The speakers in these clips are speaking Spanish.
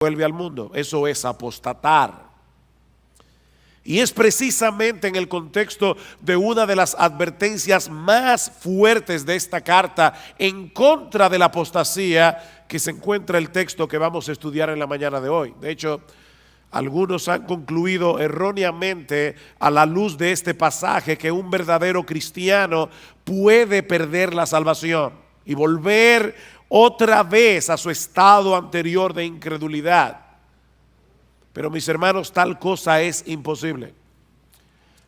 vuelve al mundo. Eso es apostatar. Y es precisamente en el contexto de una de las advertencias más fuertes de esta carta en contra de la apostasía que se encuentra el texto que vamos a estudiar en la mañana de hoy. De hecho, algunos han concluido erróneamente a la luz de este pasaje que un verdadero cristiano puede perder la salvación y volver otra vez a su estado anterior de incredulidad. Pero mis hermanos, tal cosa es imposible.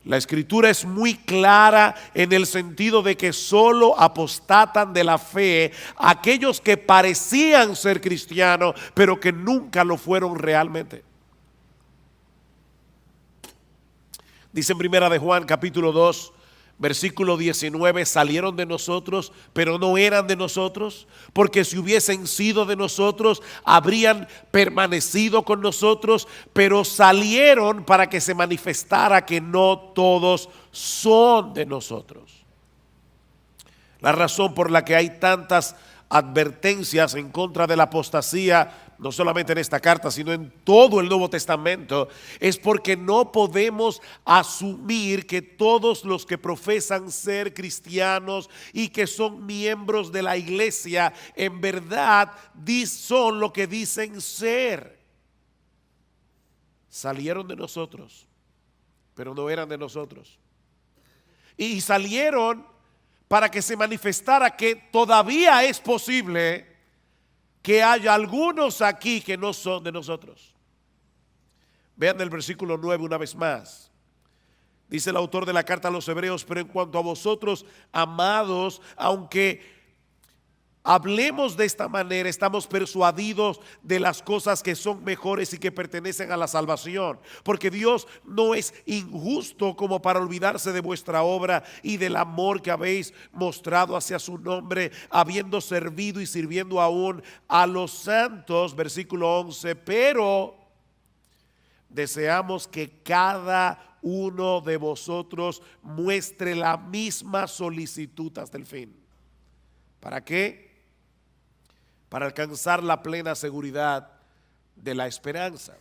La escritura es muy clara en el sentido de que solo apostatan de la fe aquellos que parecían ser cristianos, pero que nunca lo fueron realmente. Dice en Primera de Juan capítulo 2, versículo 19, salieron de nosotros, pero no eran de nosotros, porque si hubiesen sido de nosotros, habrían permanecido con nosotros, pero salieron para que se manifestara que no todos son de nosotros. La razón por la que hay tantas advertencias en contra de la apostasía, no solamente en esta carta, sino en todo el Nuevo Testamento, es porque no podemos asumir que todos los que profesan ser cristianos y que son miembros de la iglesia, en verdad son lo que dicen ser. Salieron de nosotros, pero no eran de nosotros. Y salieron para que se manifestara que todavía es posible que haya algunos aquí que no son de nosotros. Vean el versículo 9 una vez más. Dice el autor de la carta a los Hebreos: pero en cuanto a vosotros, amados, aunque hablemos de esta manera, estamos persuadidos de las cosas que son mejores y que pertenecen a la salvación, porque Dios no es injusto como para olvidarse de vuestra obra y del amor que habéis mostrado hacia su nombre, habiendo servido y sirviendo aún a los santos. Versículo 11, pero deseamos que cada uno de vosotros muestre la misma solicitud hasta el fin. ¿Para qué? Para alcanzar la plena seguridad de la esperanza.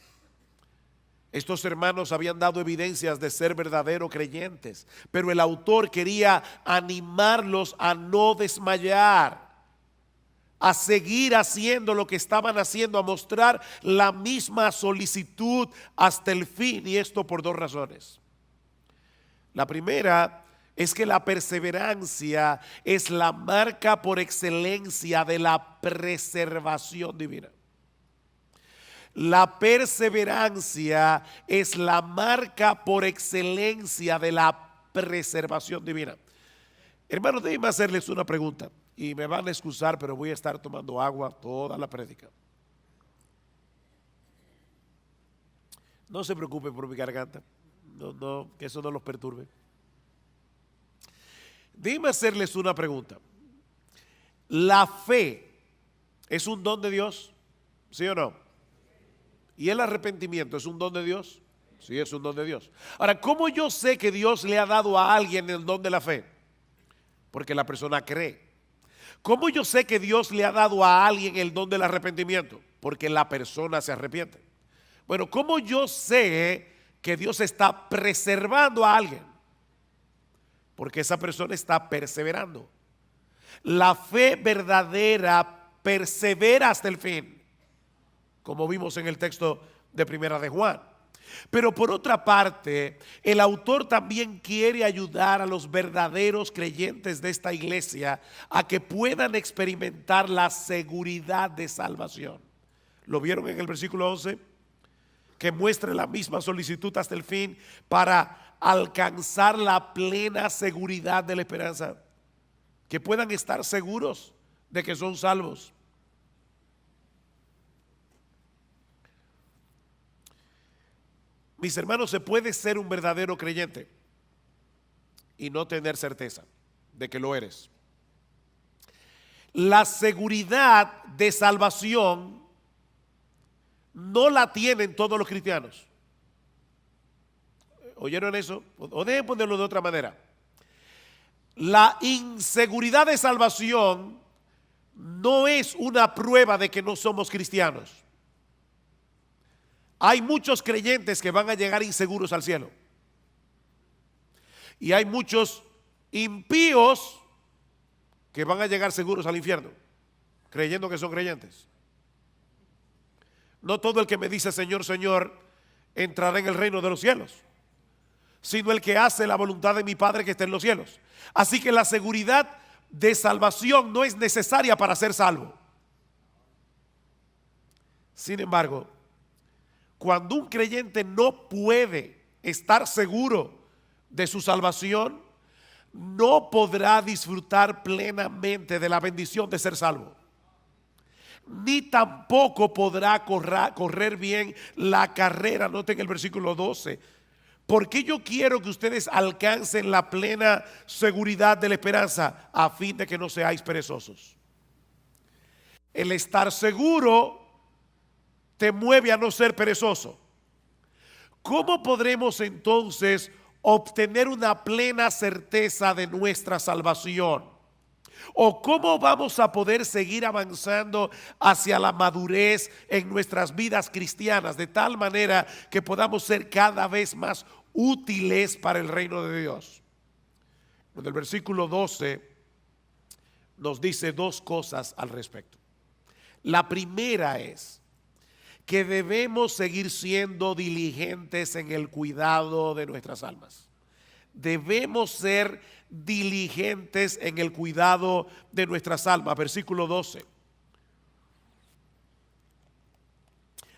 Estos hermanos habían dado evidencias de ser verdaderos creyentes, pero el autor quería animarlos a no desmayar, a seguir haciendo lo que estaban haciendo, a mostrar la misma solicitud hasta el fin, y esto por dos razones. La primera es que la perseverancia es la marca por excelencia de la preservación divina. La perseverancia es la marca por excelencia de la preservación divina. Hermanos, déjenme hacerles una pregunta y me van a excusar, pero voy a estar tomando agua toda la prédica. No se preocupen por mi garganta, no, que eso no los perturbe. Déjenme hacerles una pregunta. ¿La fe es un don de Dios? ¿Sí o no? ¿Y el arrepentimiento es un don de Dios? Sí, es un don de Dios. Ahora, ¿cómo yo sé que Dios le ha dado a alguien el don de la fe? Porque la persona cree. ¿Cómo yo sé que Dios le ha dado a alguien el don del arrepentimiento? Porque la persona se arrepiente. Bueno, ¿cómo yo sé que Dios está preservando a alguien? Porque esa persona está perseverando. La fe verdadera persevera hasta el fin, como vimos en el texto de Primera de Juan. Pero por otra parte, el autor también quiere ayudar a los verdaderos creyentes de esta iglesia a que puedan experimentar la seguridad de salvación. ¿Lo vieron en el versículo 11? Que muestre la misma solicitud hasta el fin para alcanzar la plena seguridad de la esperanza, que puedan estar seguros de que son salvos. Mis hermanos, se puede ser un verdadero creyente y no tener certeza de que lo eres. La seguridad de salvación no la tienen todos los cristianos. ¿Oyeron eso? O dejen ponerlo de otra manera. La inseguridad de salvación no es una prueba de que no somos cristianos. Hay muchos creyentes que van a llegar inseguros al cielo. Y hay muchos impíos que van a llegar seguros al infierno, creyendo que son creyentes. No todo el que me dice Señor, Señor, entrará en el reino de los cielos, sino el que hace la voluntad de mi Padre que está en los cielos. Así que la seguridad de salvación no es necesaria para ser salvo. Sin embargo, cuando un creyente no puede estar seguro de su salvación, no podrá disfrutar plenamente de la bendición de ser salvo, ni tampoco podrá correr bien la carrera. Noten el versículo 12. Porque yo quiero que ustedes alcancen la plena seguridad de la esperanza, a fin de que no seáis perezosos. El estar seguro te mueve a no ser perezoso. ¿Cómo podremos entonces obtener una plena certeza de nuestra salvación? ¿O cómo vamos a poder seguir avanzando hacia la madurez en nuestras vidas cristianas, de tal manera que podamos ser cada vez más útiles para el reino de Dios? En el versículo 12 nos dice dos cosas al respecto. La primera es que debemos seguir siendo diligentes en el cuidado de nuestras almas. Debemos ser diligentes en el cuidado de nuestras almas. Versículo 12.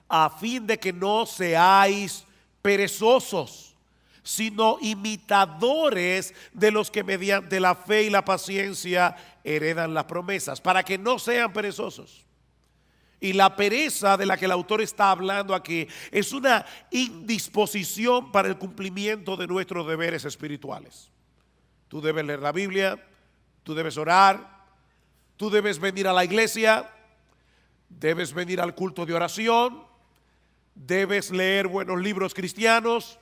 A fin de que no seáis perezosos, sino imitadores de los que mediante la fe y la paciencia heredan las promesas, para que no sean perezosos. Y la pereza de la que el autor está hablando aquí es una indisposición para el cumplimiento de nuestros deberes espirituales. Tú debes leer la Biblia, tú debes orar, tú debes venir a la iglesia, debes venir al culto de oración, debes leer buenos libros cristianos,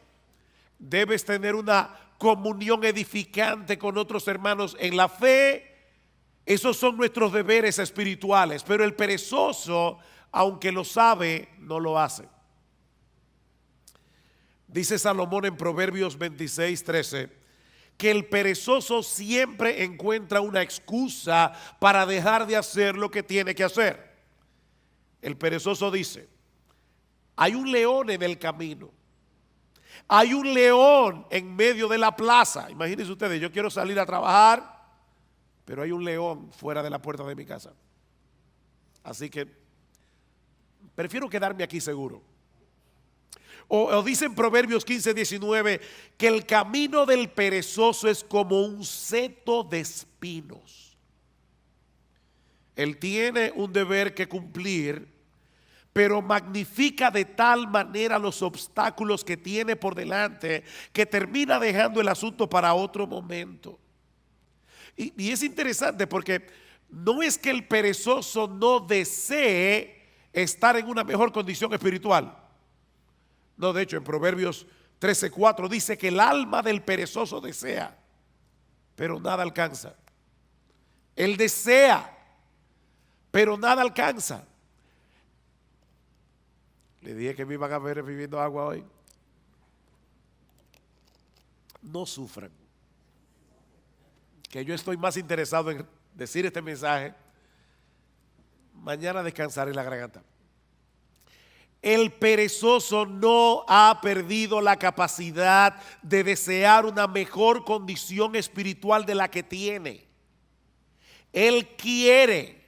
debes tener una comunión edificante con otros hermanos en la fe. Esos son nuestros deberes espirituales, pero el perezoso, aunque lo sabe, no lo hace. Dice Salomón en Proverbios 26:13 que el perezoso siempre encuentra una excusa para dejar de hacer lo que tiene que hacer. El perezoso dice: hay un león en el camino, hay un león en medio de la plaza. Imagínense ustedes, yo quiero salir a trabajar, pero hay un león fuera de la puerta de mi casa. Así que prefiero quedarme aquí seguro. O dice en Proverbios 15:19 que el camino del perezoso es como un seto de espinos. Él tiene un deber que cumplir, pero magnifica de tal manera los obstáculos que tiene por delante que termina dejando el asunto para otro momento. Y es interesante porque no es que el perezoso no desee estar en una mejor condición espiritual. No, de hecho en Proverbios 13:4 dice que el alma del perezoso desea, pero nada alcanza. Él desea, pero nada alcanza. Le dije que me iban a ver bebiendo agua hoy. No sufran, que yo estoy más interesado en decir este mensaje. Mañana descansaré la garganta. El perezoso no ha perdido la capacidad de desear una mejor condición espiritual de la que tiene. Él quiere,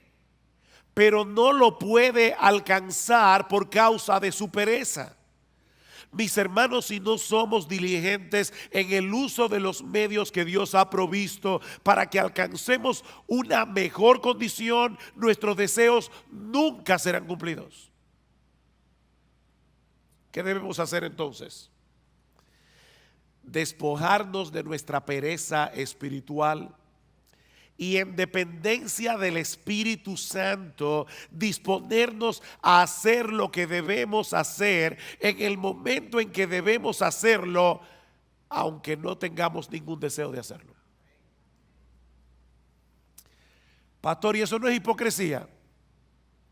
pero no lo puede alcanzar por causa de su pereza. Mis hermanos, si no somos diligentes en el uso de los medios que Dios ha provisto para que alcancemos una mejor condición, nuestros deseos nunca serán cumplidos. ¿Qué debemos hacer entonces? Despojarnos de nuestra pereza espiritual y en dependencia del Espíritu Santo disponernos a hacer lo que debemos hacer en el momento en que debemos hacerlo, aunque no tengamos ningún deseo de hacerlo. Pastor, ¿y eso no es hipocresía?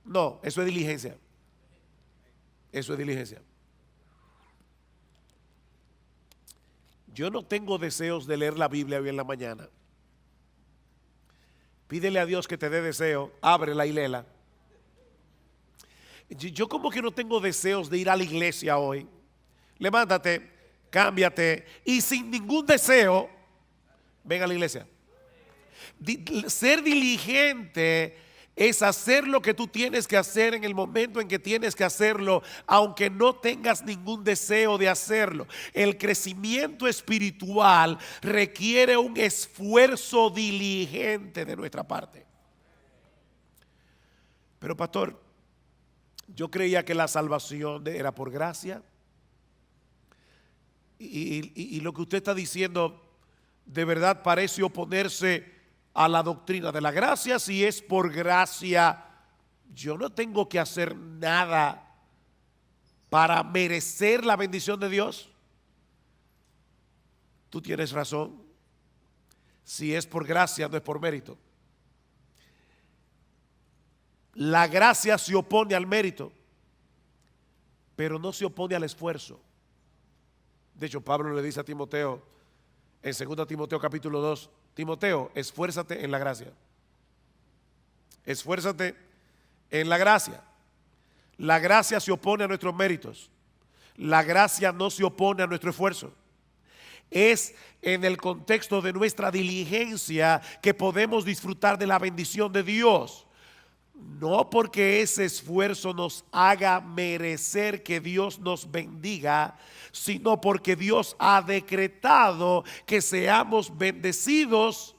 No, eso es diligencia. Eso es diligencia. Yo no tengo deseos de leer la Biblia hoy en la mañana. Pídele a Dios que te dé deseo, ábrela y léela. Yo como que no tengo deseos de ir a la iglesia hoy. Levántate, cámbiate y sin ningún deseo, ven a la iglesia. Ser diligente es hacer lo que tú tienes que hacer en el momento en que tienes que hacerlo, aunque no tengas ningún deseo de hacerlo. El crecimiento espiritual requiere un esfuerzo diligente de nuestra parte. Pero pastor, yo creía que la salvación era por gracia. Y lo que usted está diciendo de verdad parece oponerse a la doctrina de la gracia. Si es por gracia, yo no tengo que hacer nada para merecer la bendición de Dios. Tú tienes razón. Si es por gracia, no es por mérito. La gracia se opone al mérito, pero no se opone al esfuerzo. De hecho, Pablo le dice a Timoteo en 2 Timoteo capítulo 2, Timoteo, esfuérzate en la gracia. Esfuérzate en la gracia. La gracia se opone a nuestros méritos. La gracia no se opone a nuestro esfuerzo. Es en el contexto de nuestra diligencia que podemos disfrutar de la bendición de Dios. No porque ese esfuerzo nos haga merecer que Dios nos bendiga, sino porque Dios ha decretado que seamos bendecidos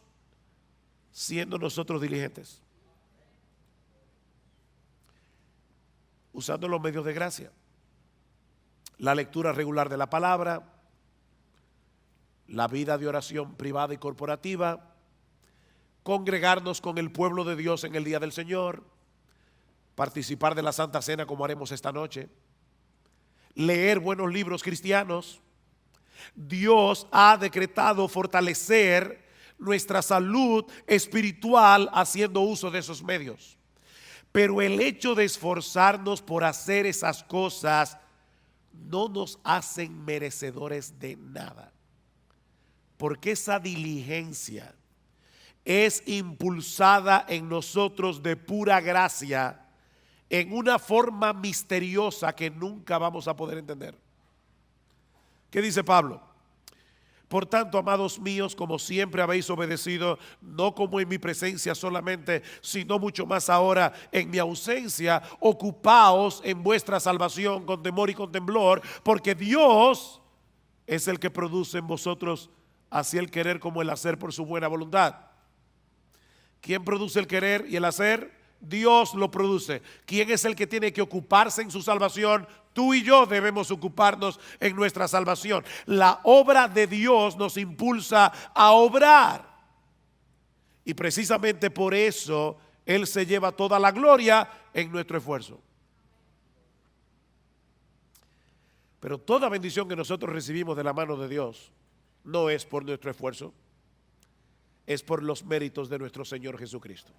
siendo nosotros diligentes, usando los medios de gracia, la lectura regular de la palabra, la vida de oración privada y corporativa, congregarnos con el pueblo de Dios en el día del Señor, participar de la Santa Cena como haremos esta noche, leer buenos libros cristianos. Dios ha decretado fortalecer nuestra salud espiritual haciendo uso de esos medios. Pero el hecho de esforzarnos por hacer esas cosas no nos hacen merecedores de nada, porque esa diligencia es impulsada en nosotros de pura gracia en una forma misteriosa que nunca vamos a poder entender. ¿Qué dice Pablo? Por tanto, amados míos, como siempre habéis obedecido, no como en mi presencia solamente, sino mucho más ahora en mi ausencia, ocupaos en vuestra salvación con temor y con temblor, porque Dios es el que produce en vosotros así el querer como el hacer por su buena voluntad. ¿Quién produce el querer y el hacer? Dios lo produce. ¿Quién es el que tiene que ocuparse en su salvación? Tú y yo debemos ocuparnos en nuestra salvación. La obra de Dios nos impulsa a obrar. Y precisamente por eso Él se lleva toda la gloria en nuestro esfuerzo. Pero toda bendición que nosotros recibimos de la mano de Dios no es por nuestro esfuerzo, es por los méritos de nuestro Señor Jesucristo.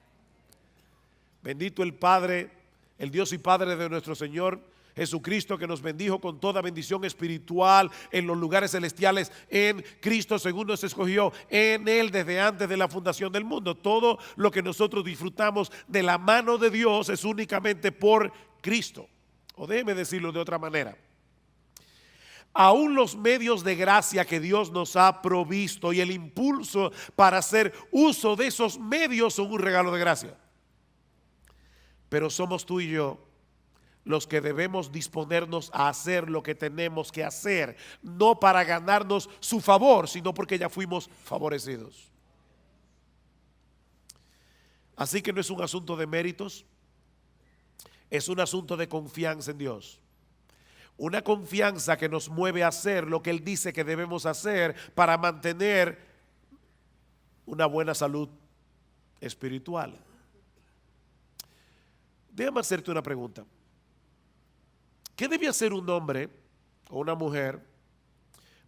Bendito el Padre, el Dios y Padre de nuestro Señor Jesucristo, que nos bendijo con toda bendición espiritual en los lugares celestiales en Cristo, según nos escogió en Él desde antes de la fundación del mundo. Todo lo que nosotros disfrutamos de la mano de Dios es únicamente por Cristo. O déjeme decirlo de otra manera. Aún los medios de gracia que Dios nos ha provisto y el impulso para hacer uso de esos medios son un regalo de gracia. Pero somos tú y yo los que debemos disponernos a hacer lo que tenemos que hacer, no para ganarnos su favor, sino porque ya fuimos favorecidos. Así que no es un asunto de méritos, es un asunto de confianza en Dios. Una confianza que nos mueve a hacer lo que Él dice que debemos hacer para mantener una buena salud espiritual. Déjame hacerte una pregunta. ¿Qué debe hacer un hombre o una mujer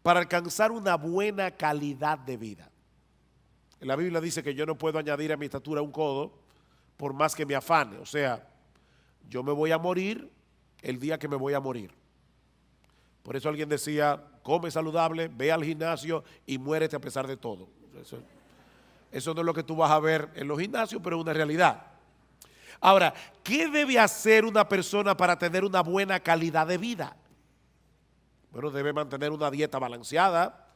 para alcanzar una buena calidad de vida? La Biblia dice que yo no puedo añadir a mi estatura un codo por más que me afane. O sea, yo me voy a morir el día que me voy a morir. Por eso alguien decía, come saludable, ve al gimnasio y muérete a pesar de todo. Eso no es lo que tú vas a ver en los gimnasios, pero es una realidad. Ahora, ¿qué debe hacer una persona para tener una buena calidad de vida? Bueno, debe mantener una dieta balanceada,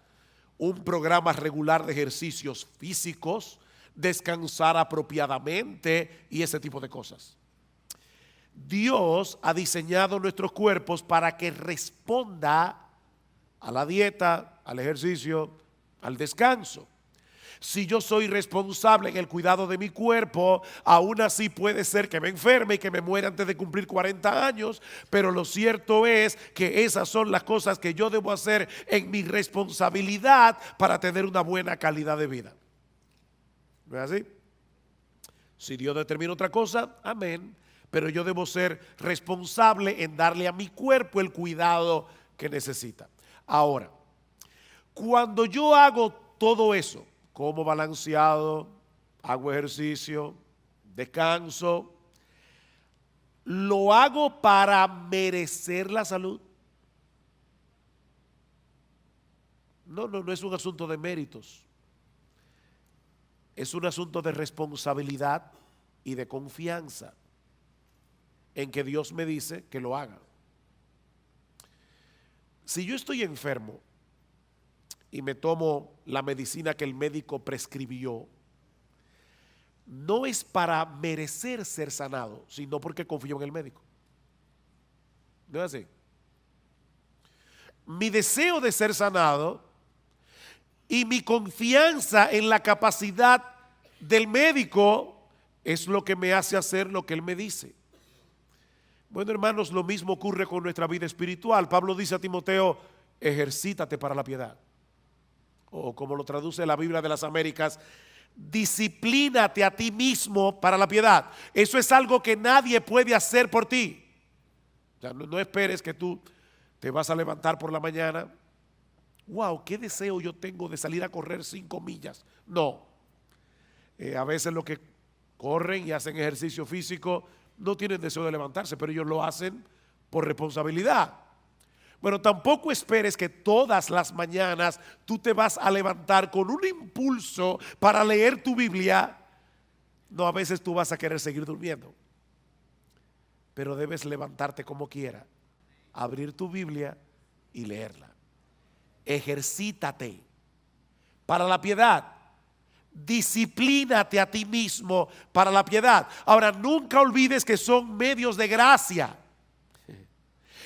un programa regular de ejercicios físicos, descansar apropiadamente y ese tipo de cosas. Dios ha diseñado nuestros cuerpos para que responda a la dieta, al ejercicio, al descanso. Si yo soy responsable en el cuidado de mi cuerpo, aún así puede ser que me enferme y que me muera antes de cumplir 40 años, pero lo cierto es que esas son las cosas que yo debo hacer en mi responsabilidad para tener una buena calidad de vida. ¿No es así? Si Dios determina otra cosa, amén, pero yo debo ser responsable en darle a mi cuerpo el cuidado que necesita. Ahora, cuando yo hago todo eso, como balanceado, hago ejercicio, descanso, ¿lo hago para merecer la salud? No es un asunto de méritos. Es un asunto de responsabilidad y de confianza en que Dios me dice que lo haga. Si yo estoy enfermo y me tomo la medicina que el médico prescribió, no es para merecer ser sanado, sino porque confío en el médico. ¿No es así? Mi deseo de ser sanado y mi confianza en la capacidad del médico es lo que me hace hacer lo que él me dice. Bueno, hermanos, lo mismo ocurre con nuestra vida espiritual. Pablo dice a Timoteo, ejercítate para la piedad. O como lo traduce la Biblia de las Américas, disciplínate a ti mismo para la piedad. Eso es algo que nadie puede hacer por ti. O sea, no esperes que tú te vas a levantar por la mañana. Wow, qué deseo yo tengo de salir a correr 5 millas. No. A veces los que corren y hacen ejercicio físico no tienen deseo de levantarse, pero ellos lo hacen por responsabilidad. Bueno, tampoco esperes que todas las mañanas tú te vas a levantar con un impulso para leer tu Biblia. No, a veces tú vas a querer seguir durmiendo. Pero debes levantarte como quiera, abrir tu Biblia y leerla. Ejercítate para la piedad. Disciplínate a ti mismo para la piedad. Ahora, nunca olvides que son medios de gracia.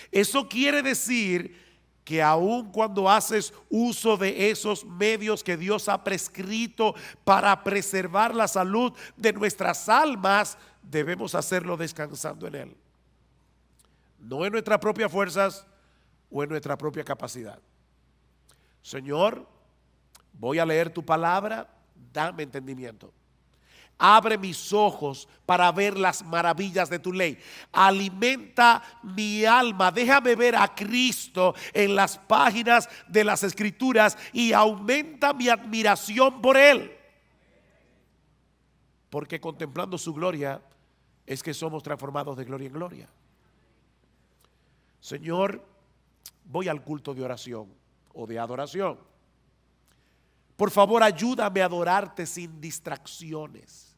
Eso quiere decir que aun cuando haces uso de esos medios que Dios ha prescrito para preservar la salud de nuestras almas, debemos hacerlo descansando en Él. No en nuestras propias fuerzas o en nuestra propia capacidad. Señor, voy a leer tu palabra, dame entendimiento. Abre mis ojos para ver las maravillas de tu ley. Alimenta mi alma. Déjame ver a Cristo en las páginas de las Escrituras y aumenta mi admiración por Él. Porque contemplando su gloria es que somos transformados de gloria en gloria. Señor, voy al culto de oración o de adoración. Por favor, ayúdame a adorarte sin distracciones.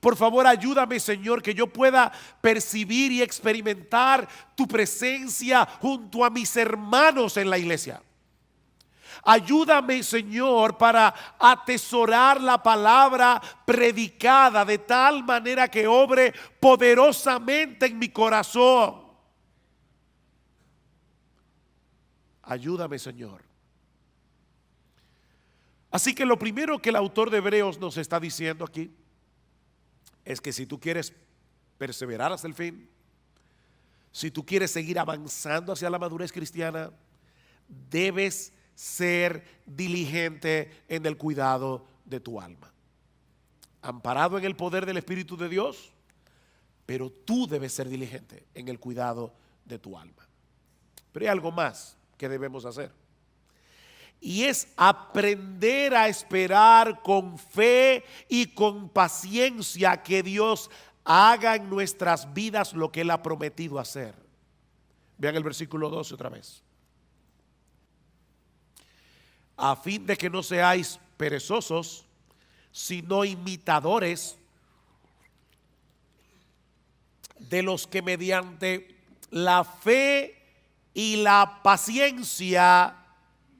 Por favor, ayúdame, Señor, que yo pueda percibir y experimentar tu presencia junto a mis hermanos en la iglesia. Ayúdame, Señor, para atesorar la palabra predicada de tal manera que obre poderosamente en mi corazón. Ayúdame, Señor. Así que lo primero que el autor de Hebreos nos está diciendo aquí es que si tú quieres perseverar hasta el fin, si tú quieres seguir avanzando hacia la madurez cristiana, debes ser diligente en el cuidado de tu alma. Amparado en el poder del Espíritu de Dios, pero tú debes ser diligente en el cuidado de tu alma. Pero hay algo más que debemos hacer. Y es aprender a esperar con fe y con paciencia que Dios haga en nuestras vidas lo que Él ha prometido hacer. Vean el versículo 12 otra vez. a fin de que no seáis perezosos, sino imitadores de los que mediante la fe y la paciencia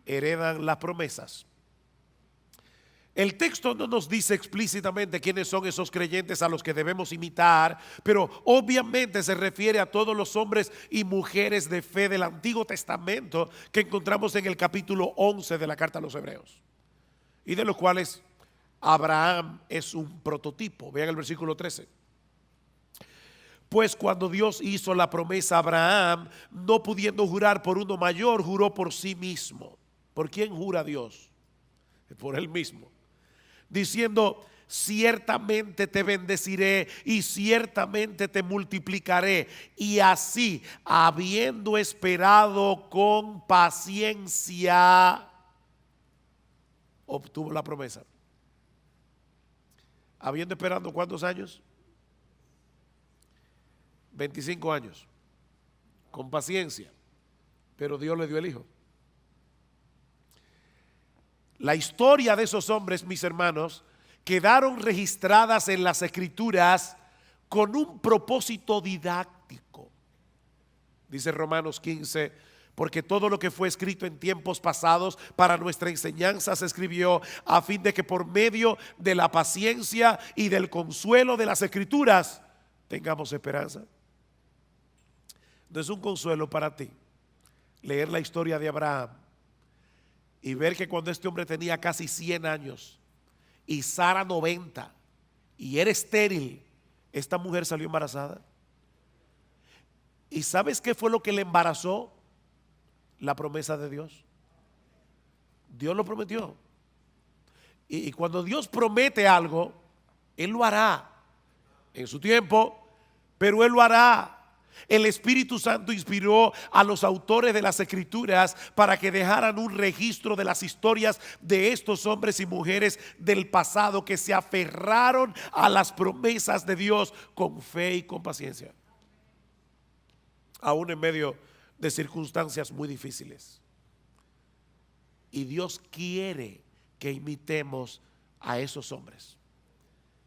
heredan las promesas. El texto no nos dice explícitamente quiénes son esos creyentes a los que debemos imitar, pero obviamente se refiere a todos los hombres y mujeres de fe del Antiguo Testamento que encontramos en el capítulo 11 de la carta a los Hebreos, y de los cuales Abraham es un prototipo. Vean el versículo 13. Pues cuando Dios hizo la promesa a Abraham, no pudiendo jurar por uno mayor, juró por sí mismo. ¿Por quién jura Dios? Por él mismo, diciendo: ciertamente te bendeciré y ciertamente te multiplicaré. Y así, habiendo esperado con paciencia, obtuvo la promesa. Habiendo esperado ¿cuántos años? 25 años, con paciencia, pero Dios le dio el hijo. La historia de esos hombres, mis hermanos, quedaron registradas en las Escrituras con un propósito didáctico. Dice Romanos 15: porque todo lo que fue escrito en tiempos pasados para nuestra enseñanza se escribió a fin de que por medio de la paciencia y del consuelo de las Escrituras tengamos esperanza. No es un consuelo para ti leer la historia de Abraham y ver que cuando este hombre tenía casi 100 años y Sara 90 y era estéril, esta mujer salió embarazada? ¿Y sabes qué fue lo que le embarazó? La promesa de Dios. Dios lo prometió. Y cuando Dios promete algo, Él lo hará en su tiempo, pero Él lo hará. El Espíritu Santo inspiró a los autores de las Escrituras para que dejaran un registro de las historias de estos hombres y mujeres del pasado que se aferraron a las promesas de Dios con fe y con paciencia, aún en medio de circunstancias muy difíciles. Y Dios quiere que imitemos a esos hombres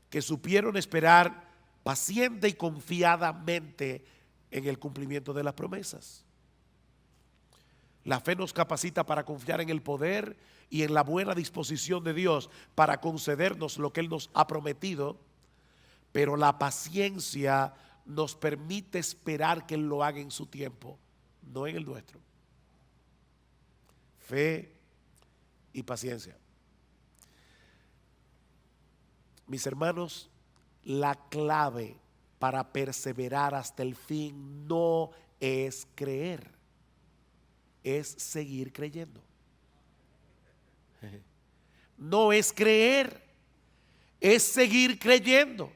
que supieron esperar paciente y confiadamente en el cumplimiento de las promesas. La fe nos capacita para confiar en el poder y en la buena disposición de Dios para concedernos lo que Él nos ha prometido, pero la paciencia nos permite esperar que Él lo haga en su tiempo, no en el nuestro. Fe y paciencia. Mis hermanos, la clave para perseverar hasta el fin no es creer, es seguir creyendo. No es creer, es seguir creyendo.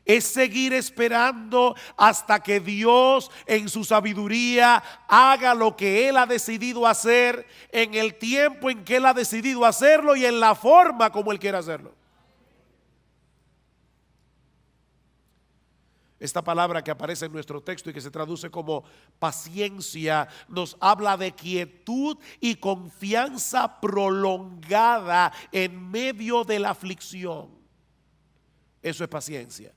Es seguir esperando hasta que Dios en su sabiduría haga lo que Él ha decidido hacer, en el tiempo en que Él ha decidido hacerlo y en la forma como Él quiere hacerlo. Esta palabra que aparece en nuestro texto y que se traduce como paciencia nos habla de quietud y confianza prolongada en medio de la aflicción. Eso es paciencia.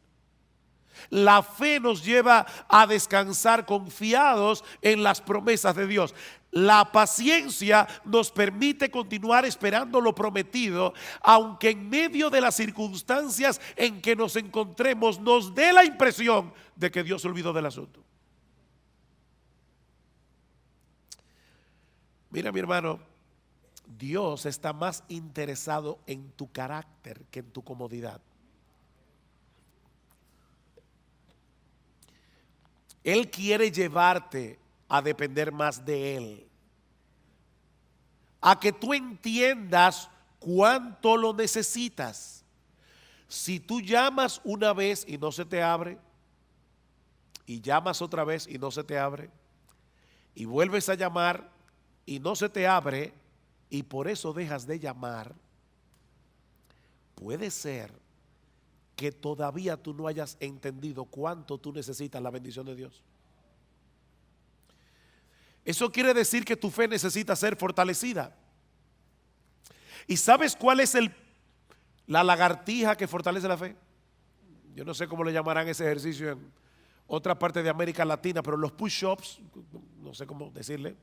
La fe nos lleva a descansar confiados en las promesas de Dios. La paciencia nos permite continuar esperando lo prometido, aunque en medio de las circunstancias en que nos encontremos nos dé la impresión de que Dios se olvidó del asunto. Mira, mi hermano, Dios está más interesado en tu carácter que en tu comodidad. Él quiere llevarte a depender más de Él, a que tú entiendas cuánto lo necesitas. Si tú llamas una vez y no se te abre, y llamas otra vez y no se te abre, y vuelves a llamar y no se te abre, y por eso dejas de llamar, puede ser que todavía tú no hayas entendido cuánto tú necesitas la bendición de Dios. Eso quiere decir que tu fe necesita ser fortalecida. ¿Y sabes cuál es la lagartija que fortalece la fe? Yo no sé cómo le llamarán ese ejercicio en otra parte de América Latina, pero los push-ups, no sé cómo decirle.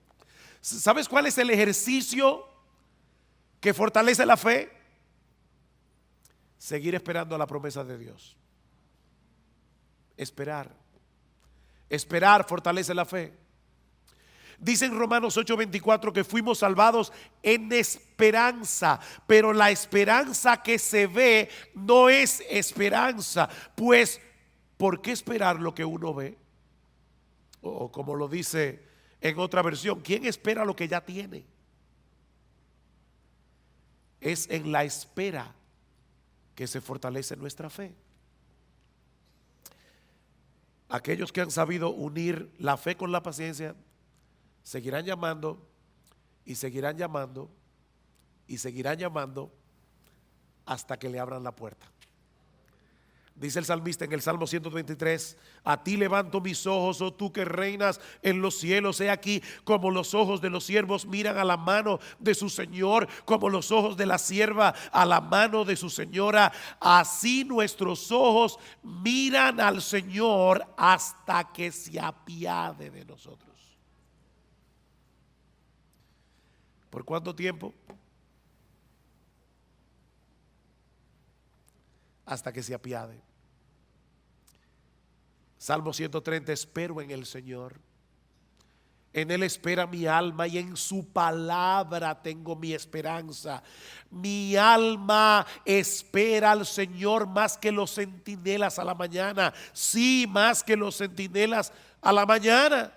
¿Sabes cuál es el ejercicio que fortalece la fe? Seguir esperando a la promesa de Dios. Esperar. Esperar fortalece la fe. Dice en Romanos 8:24 que fuimos salvados en esperanza, pero la esperanza que se ve no es esperanza. Pues, ¿por qué esperar lo que uno ve? O como lo dice en otra versión, ¿quién espera lo que ya tiene? Es en la espera que se fortalece nuestra fe. Aquellos que han sabido unir la fe con la paciencia seguirán llamando y seguirán llamando y seguirán llamando hasta que le abran la puerta. Dice el salmista en el Salmo 123: a ti levanto mis ojos, oh tú que reinas en los cielos. He aquí como los ojos de los siervos miran a la mano de su Señor, como los ojos de la sierva a la mano de su señora. Así nuestros ojos miran al Señor hasta que se apiade de nosotros. ¿Por cuánto tiempo? Hasta que se apiade. Salmo 130: espero en el Señor, en Él espera mi alma y en su palabra tengo mi esperanza. Mi alma espera al Señor más que los centinelas a la mañana. Sí, más que los centinelas a la mañana.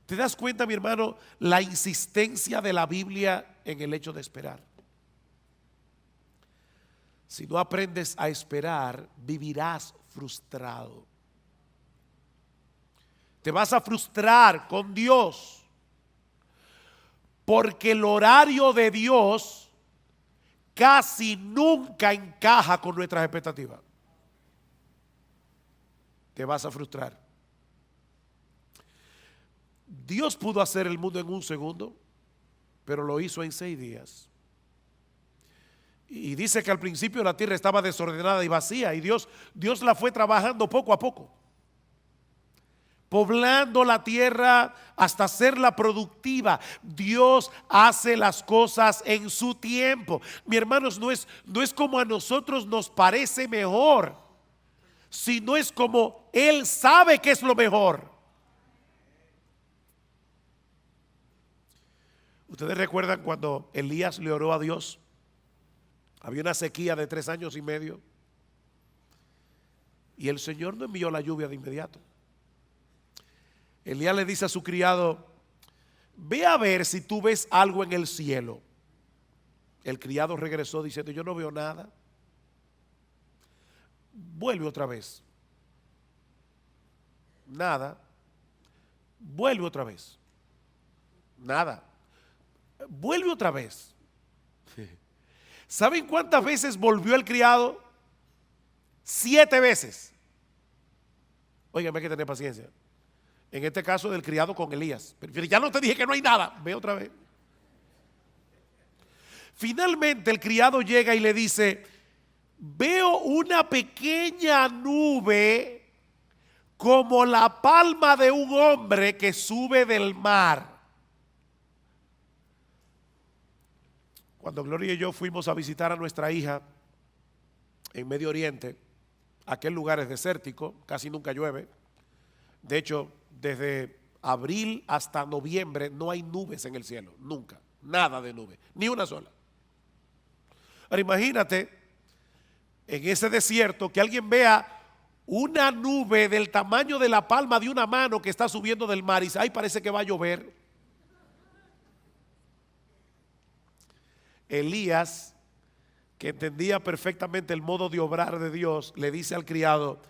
¿Te das cuenta, mi hermano, la insistencia de la Biblia en el hecho de esperar? Si no aprendes a esperar, vivirás frustrado. Te vas a frustrar con Dios, porque el horario de Dios casi nunca encaja con nuestras expectativas. Te vas a frustrar. Dios pudo hacer el mundo en un segundo, pero lo hizo en 6 días. Y dice que al principio la tierra estaba desordenada y vacía, y Dios la fue trabajando poco a poco, poblando la tierra hasta hacerla productiva. Dios hace las cosas en su tiempo. Mi hermanos, no es como a nosotros nos parece mejor, sino es como Él sabe que es lo mejor. Ustedes recuerdan cuando Elías le oró a Dios. Había una sequía de 3 años y medio y el Señor no envió la lluvia de inmediato. Elías le dice a su criado: ve a ver si tú ves algo en el cielo. El criado regresó diciendo: yo no veo nada. Vuelve otra vez. Nada. Vuelve otra vez. Nada. Vuelve otra vez. ¿Saben cuántas veces volvió el criado? 7 veces. Oigan, hay que tener paciencia. En este caso del criado con Elías. Pero ya no te dije que no hay nada. Ve otra vez. Finalmente el criado llega y le dice: veo una pequeña nube como la palma de un hombre que sube del mar. Cuando Gloria y yo fuimos a visitar a nuestra hija en Medio Oriente, aquel lugar es desértico, casi nunca llueve. De hecho, desde abril hasta noviembre no hay nubes en el cielo, nunca, nada de nube, ni una sola. Ahora imagínate en ese desierto que alguien vea una nube del tamaño de la palma de una mano que está subiendo del mar y dice: ay, parece que va a llover. Elías, que entendía perfectamente el modo de obrar de Dios, le dice al criado: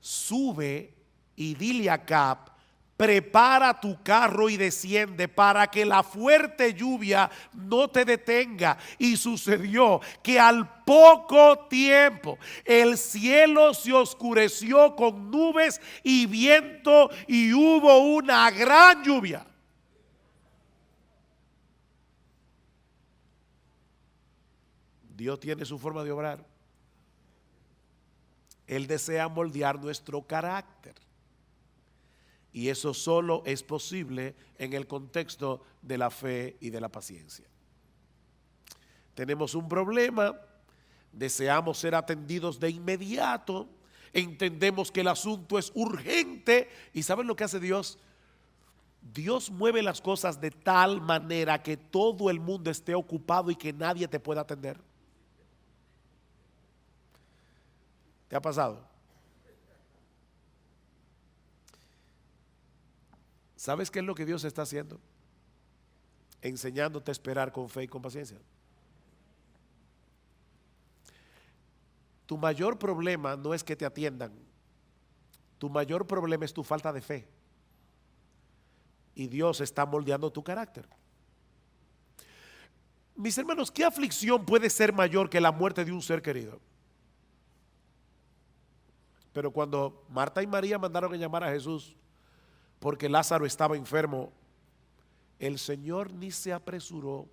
sube y dile a Acab, prepara tu carro y desciende para que la fuerte lluvia no te detenga. Y sucedió que al poco tiempo el cielo se oscureció con nubes y viento y hubo una gran lluvia. Dios tiene su forma de obrar. Él desea moldear nuestro carácter. Y eso solo es posible en el contexto de la fe y de la paciencia. Tenemos un problema, deseamos ser atendidos de inmediato, entendemos que el asunto es urgente. ¿Y saben lo que hace Dios? Dios mueve las cosas de tal manera que todo el mundo esté ocupado y que nadie te pueda atender. ¿Te ha pasado? ¿Sabes qué es lo que Dios está haciendo? Enseñándote a esperar con fe y con paciencia. Tu mayor problema no es que te atiendan. Tu mayor problema es tu falta de fe. Y Dios está moldeando tu carácter. Mis hermanos, ¿qué aflicción puede ser mayor que la muerte de un ser querido? Pero cuando Marta y María mandaron a llamar a Jesús porque Lázaro estaba enfermo, el Señor ni se apresuró.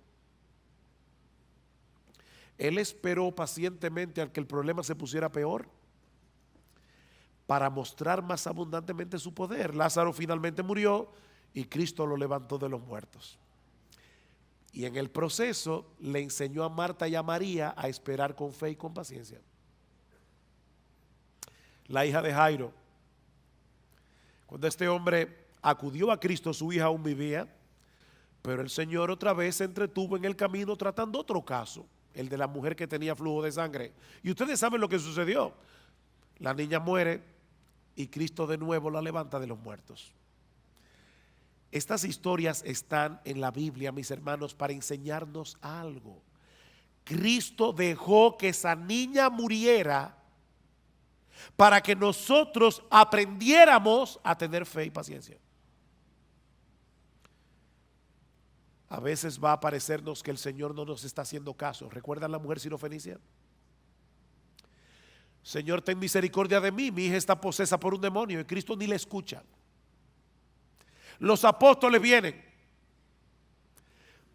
Él esperó pacientemente al que el problema se pusiera peor para mostrar más abundantemente su poder. Lázaro finalmente murió y Cristo lo levantó de los muertos. Y en el proceso le enseñó a Marta y a María a esperar con fe y con paciencia. La hija de Jairo, cuando este hombre acudió a Cristo, su hija aún vivía, pero el Señor otra vez se entretuvo en el camino tratando otro caso, el de la mujer que tenía flujo de sangre. Y ustedes saben lo que sucedió. La niña muere y Cristo de nuevo la levanta de los muertos. Estas historias están en la Biblia, mis hermanos, para enseñarnos algo. Cristo dejó que esa niña muriera para que nosotros aprendiéramos a tener fe y paciencia. A veces va a parecernos que el Señor no nos está haciendo caso. ¿Recuerdan la mujer sirofenicia? Señor, ten misericordia de mí, mi hija está posesa por un demonio, y Cristo ni le escucha. Los apóstoles vienen.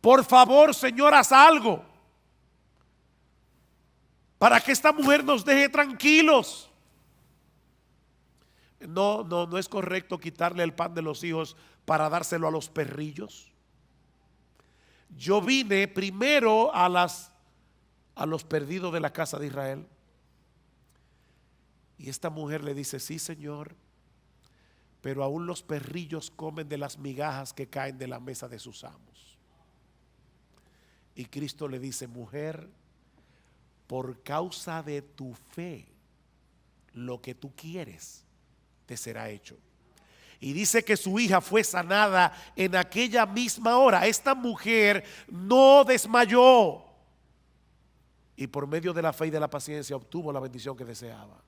Por favor, Señor, haz algo para que esta mujer nos deje tranquilos. No es correcto quitarle el pan de los hijos para dárselo a los perrillos. Yo vine primero a los perdidos de la casa de Israel. Y esta mujer le dice: sí, Señor, pero aún los perrillos comen de las migajas que caen de la mesa de sus amos. Y Cristo le dice: mujer, por causa de tu fe, lo que tú quieres te será hecho. Y dice que su hija fue sanada en aquella misma hora. Esta mujer no desmayó y por medio de la fe y de la paciencia obtuvo la bendición que deseaba.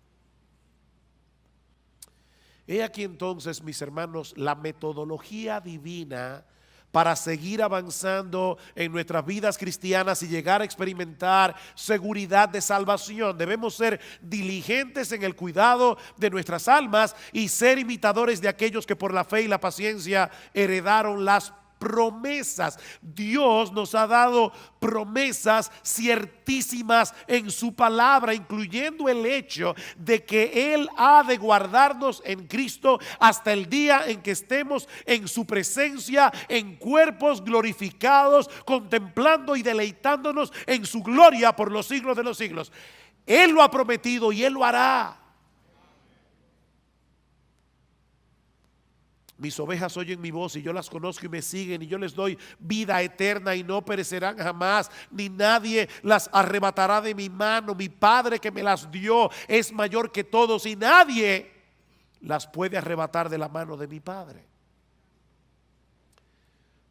He aquí entonces, mis hermanos, la metodología divina para seguir avanzando en nuestras vidas cristianas y llegar a experimentar seguridad de salvación. Debemos ser diligentes en el cuidado de nuestras almas y ser imitadores de aquellos que por la fe y la paciencia heredaron las promesas. Dios nos ha dado promesas ciertísimas en su palabra, incluyendo el hecho de que Él ha de guardarnos en Cristo hasta el día en que estemos en su presencia en cuerpos glorificados, contemplando y deleitándonos en su gloria por los siglos de los siglos. Él lo ha prometido y Él lo hará. Mis ovejas oyen mi voz y yo las conozco y me siguen, y yo les doy vida eterna y no perecerán jamás, ni nadie las arrebatará de mi mano. Mi Padre que me las dio es mayor que todos y nadie las puede arrebatar de la mano de mi Padre.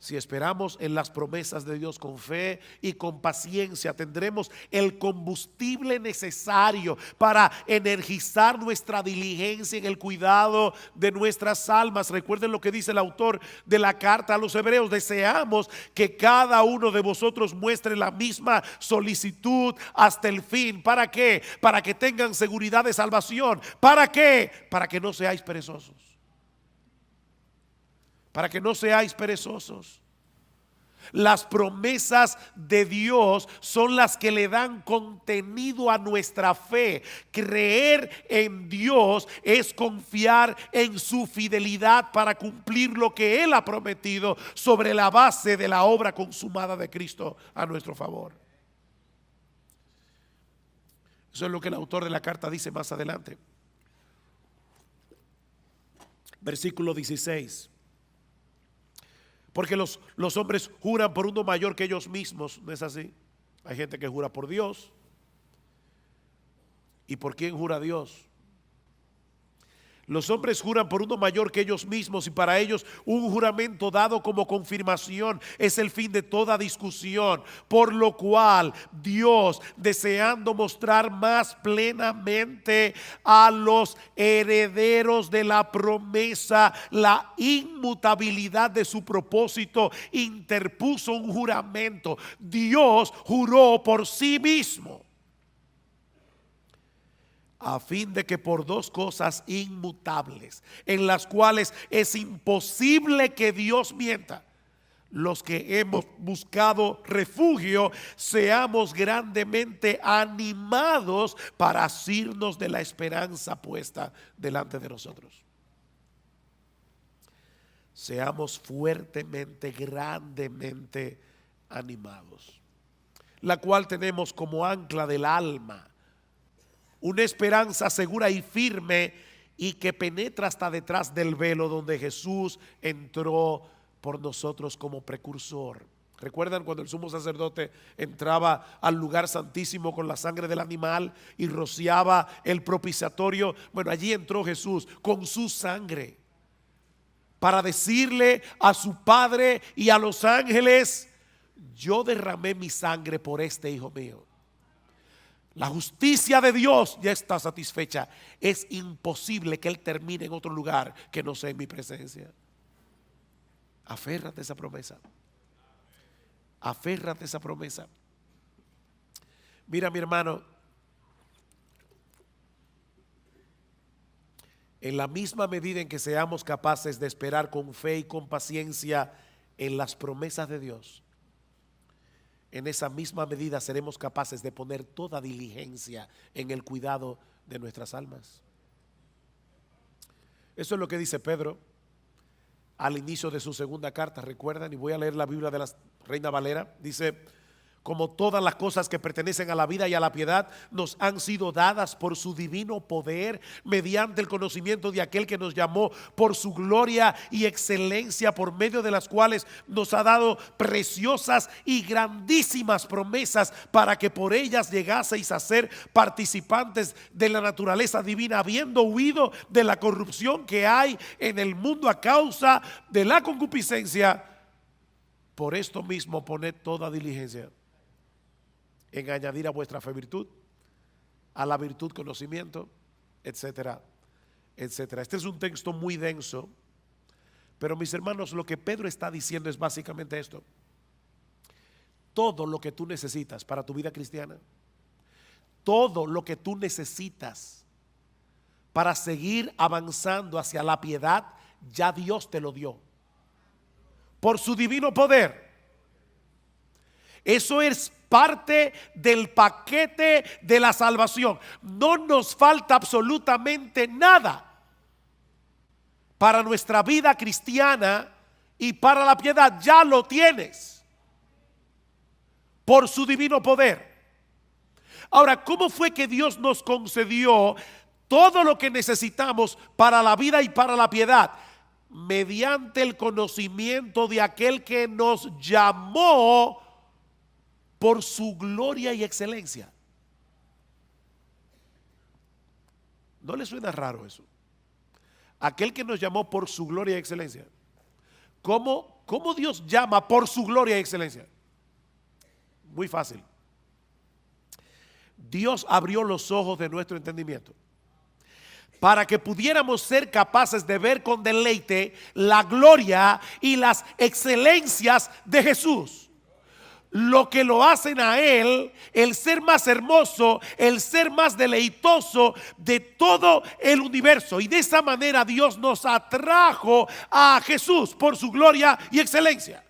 Si esperamos en las promesas de Dios con fe y con paciencia, tendremos el combustible necesario para energizar nuestra diligencia en el cuidado de nuestras almas. Recuerden lo que dice el autor de la carta a los Hebreos: deseamos que cada uno de vosotros muestre la misma solicitud hasta el fin. ¿Para qué? Para que tengan seguridad de salvación. ¿Para qué? Para que no seáis perezosos. Para que no seáis perezosos. Las promesas de Dios son las que le dan contenido a nuestra fe. Creer en Dios es confiar en su fidelidad para cumplir lo que Él ha prometido sobre la base de la obra consumada de Cristo a nuestro favor. Eso es lo que el autor de la carta dice más adelante. Versículo 16. Porque los hombres juran por uno mayor que ellos mismos, ¿no es así? Hay gente que jura por Dios. ¿Y por quién jura Dios? Los hombres juran por uno mayor que ellos mismos, y para ellos un juramento dado como confirmación es el fin de toda discusión, por lo cual Dios, deseando mostrar más plenamente a los herederos de la promesa la inmutabilidad de su propósito, interpuso un juramento. Dios juró por sí mismo, a fin de que por dos cosas inmutables, en las cuales es imposible que Dios mienta, los que hemos buscado refugio seamos grandemente animados para asirnos de la esperanza puesta delante de nosotros. Seamos fuertemente, grandemente animados, la cual tenemos como ancla del alma, una esperanza segura y firme, y que penetra hasta detrás del velo, donde Jesús entró por nosotros como precursor. ¿Recuerdan cuando el sumo sacerdote entraba al lugar santísimo con la sangre del animal y rociaba el propiciatorio? Bueno, allí entró Jesús con su sangre para decirle a su Padre y a los ángeles: yo derramé mi sangre por este hijo mío. La justicia de Dios ya está satisfecha. Es imposible que Él termine en otro lugar que no sea en mi presencia. Aférrate a esa promesa. Aférrate a esa promesa. Mira, mi hermano, en la misma medida en que seamos capaces de esperar con fe y con paciencia en las promesas de Dios, en esa misma medida seremos capaces de poner toda diligencia en el cuidado de nuestras almas. Eso es lo que dice Pedro al inicio de su segunda carta. Recuerdan, y voy a leer la Biblia de la Reina Valera. Dice: como todas las cosas que pertenecen a la vida y a la piedad nos han sido dadas por su divino poder, mediante el conocimiento de aquel que nos llamó por su gloria y excelencia, por medio de las cuales nos ha dado preciosas y grandísimas promesas, para que por ellas llegaseis a ser participantes de la naturaleza divina, habiendo huido de la corrupción que hay en el mundo a causa de la concupiscencia. Por esto mismo poned toda diligencia en añadir a vuestra fe virtud, a la virtud conocimiento, etcétera, etcétera. Este es un texto muy denso, pero mis hermanos, lo que Pedro está diciendo es básicamente esto: todo lo que tú necesitas para tu vida cristiana, todo lo que tú necesitas para seguir avanzando hacia la piedad, ya Dios te lo dio por su divino poder. Eso es parte del paquete de la salvación. No nos falta absolutamente nada para nuestra vida cristiana y para la piedad. Ya lo tienes por su divino poder. Ahora, ¿cómo fue que Dios nos concedió todo lo que necesitamos para la vida y para la piedad? Mediante el conocimiento de aquel que nos llamó por su gloria y excelencia. ¿No le suena raro eso? Aquel que nos llamó por su gloria y excelencia. ¿Cómo Dios llama por su gloria y excelencia? Muy fácil. Dios abrió los ojos de nuestro entendimiento para que pudiéramos ser capaces de ver con deleite la gloria y las excelencias de Jesús. Lo que lo hacen a Él el ser más hermoso, el ser más deleitoso de todo el universo. Y de esa manera Dios nos atrajo a Jesús por su gloria y excelencia.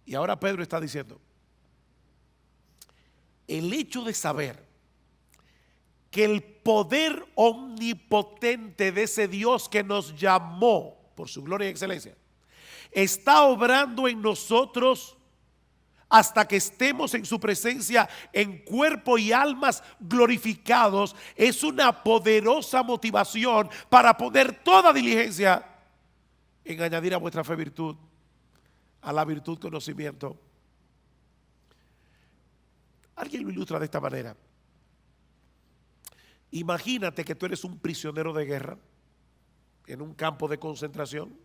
Y ahora Pedro está diciendo, el hecho de saber que el poder omnipotente de ese Dios que nos llamó por su gloria y excelencia está obrando en nosotros hasta que estemos en su presencia en cuerpo y almas glorificados, es una poderosa motivación para poner toda diligencia en añadir a vuestra fe virtud, a la virtud conocimiento. Alguien lo ilustra de esta manera. Imagínate que tú eres un prisionero de guerra en un campo de concentración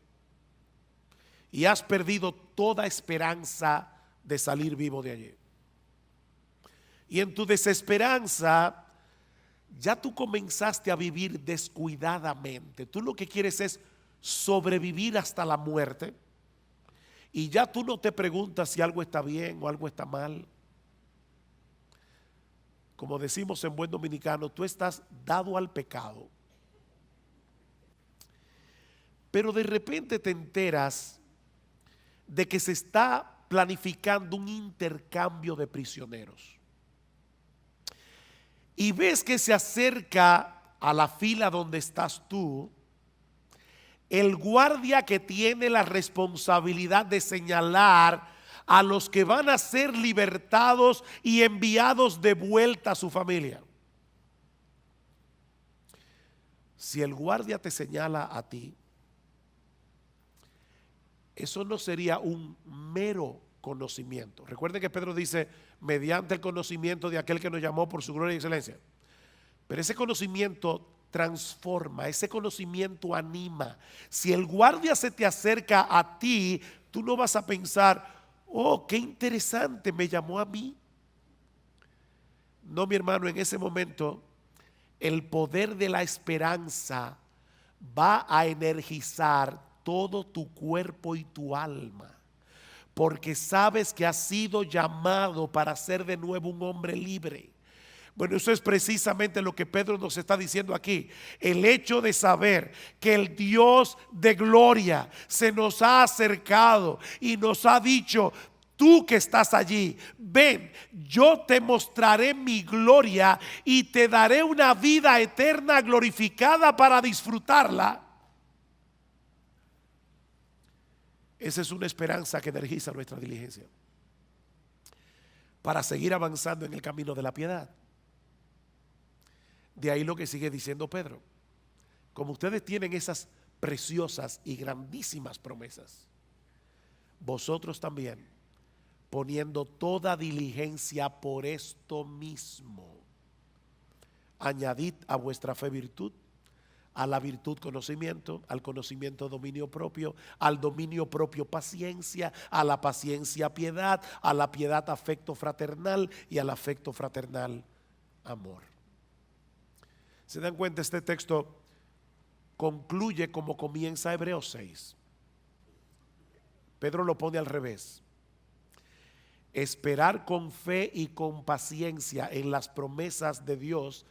y has perdido toda esperanza de salir vivo de allí. Y en tu desesperanza ya tú comenzaste a vivir descuidadamente. Tú lo que quieres es sobrevivir hasta la muerte y ya tú no te preguntas si algo está bien o algo está mal. Como decimos en buen dominicano, tú estás dado al pecado. Pero de repente te enteras de que se está planificando un intercambio de prisioneros. Y ves que se acerca a la fila donde estás tú el guardia que tiene la responsabilidad de señalar a los que van a ser libertados y enviados de vuelta a su familia. Si el guardia te señala a ti, eso no sería un mero conocimiento. Recuerden que Pedro dice, mediante el conocimiento de aquel que nos llamó por su gloria y excelencia. Pero ese conocimiento transforma, ese conocimiento anima. Si el guardia se te acerca a ti, tú no vas a pensar, oh, qué interesante, me llamó a mí. No, mi hermano, en ese momento el poder de la esperanza va a energizar todo tu cuerpo y tu alma, porque sabes que has sido llamado para ser de nuevo un hombre libre. Bueno, eso es precisamente lo que Pedro nos está diciendo aquí. El hecho de saber que el Dios de gloria se nos ha acercado y nos ha dicho, tú que estás allí, ven, yo te mostraré mi gloria y te daré una vida eterna glorificada para disfrutarla. Esa es una esperanza que energiza nuestra diligencia para seguir avanzando en el camino de la piedad. De ahí lo que sigue diciendo Pedro. Como ustedes tienen esas preciosas y grandísimas promesas, vosotros también, poniendo toda diligencia por esto mismo, añadid a vuestra fe virtud, a la virtud conocimiento, al conocimiento dominio propio, al dominio propio paciencia, a la paciencia piedad, a la piedad afecto fraternal y al afecto fraternal amor. ¿Se dan cuenta? Este texto concluye como comienza Hebreos 6. Pedro lo pone al revés. Esperar con fe y con paciencia en las promesas de Dios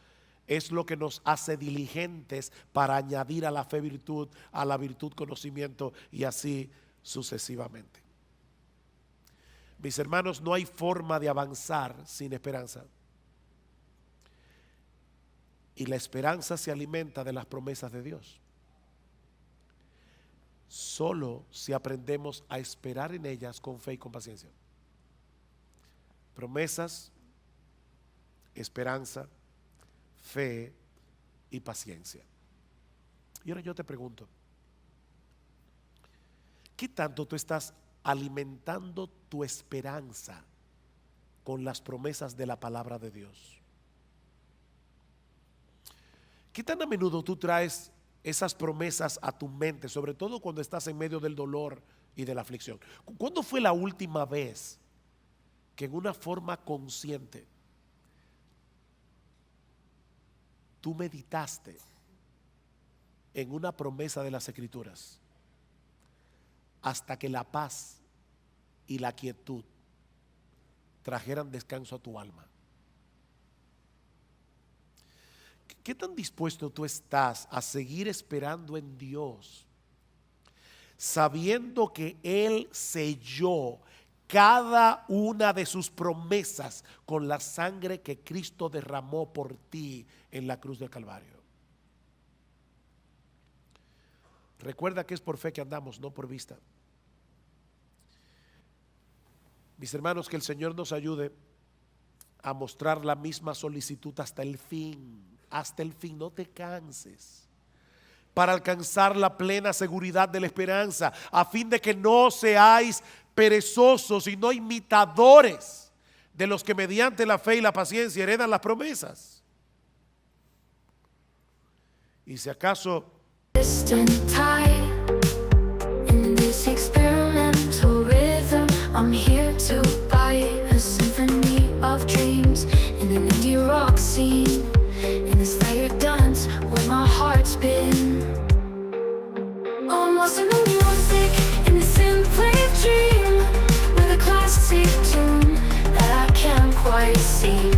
es lo que nos hace diligentes para añadir a la fe virtud, a la virtud conocimiento y así sucesivamente. Mis hermanos, no hay forma de avanzar sin esperanza. Y la esperanza se alimenta de las promesas de Dios. Solo si aprendemos a esperar en ellas con fe y con paciencia. Promesas, esperanza, fe y paciencia. Y ahora yo te pregunto, ¿qué tanto tú estás alimentando tu esperanza con las promesas de la palabra de Dios? ¿Qué tan a menudo tú traes esas promesas a tu mente, sobre todo cuando estás en medio del dolor y de la aflicción? ¿Cuándo fue la última vez que en una forma consciente tú meditaste en una promesa de las Escrituras hasta que la paz y la quietud trajeran descanso a tu alma? ¿Qué tan dispuesto tú estás a seguir esperando en Dios, sabiendo que Él selló cada una de sus promesas con la sangre que Cristo derramó por ti en la cruz del Calvario. Recuerda que es por fe que andamos, no por vista. Mis hermanos, que el Señor nos ayude a mostrar la misma solicitud hasta el fin. Hasta el fin, no te canses, para alcanzar la plena seguridad de la esperanza, a fin de que no seáis perezosos y no imitadores de los que mediante la fe y la paciencia heredan las promesas. Y si acaso I'm here to buy a symphony of dreams in an indie rock scene, in this layered dance where my heart's been. I'm lost in the music, in this simply dream, with a classic tune that I can't quite see.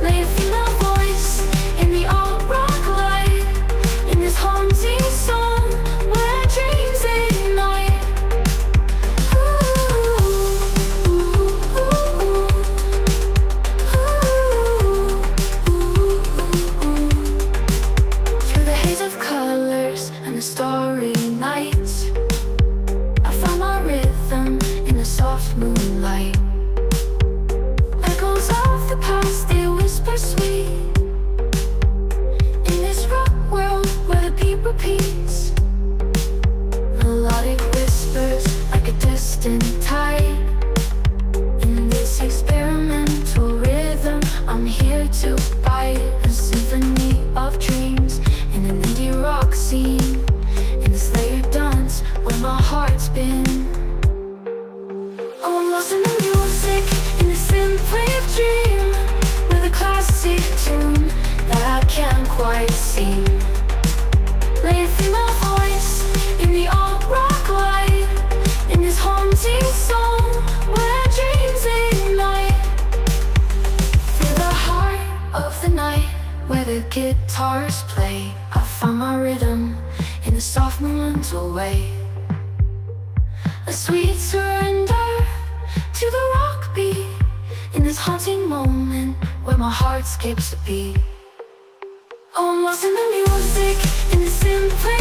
Lay a female voice in the alt rock light, in this haunting song where dreams ignite. Starry nights, I found my rhythm in the soft moonlight. Echoes of the past, they whisper sweet, in this rock world where the beat repeats. Melodic whispers like a distant tide. In this experimental rhythm, I'm here to buy a symphony of dreams in an indie rock scene, in this layered dance where my heart's been. Oh, I'm lost in the music, in this simply dream, with a classic tune that I can't quite see. Lay a female voice in the alt rock light, in this haunting song where dreams ignite. Through the heart of the night where the guitars play, I found my rhythm in a soft mental way. A sweet surrender to the rock beat, in this haunting moment where my heart skips a beat. Oh, I'm lost in the music, in the simply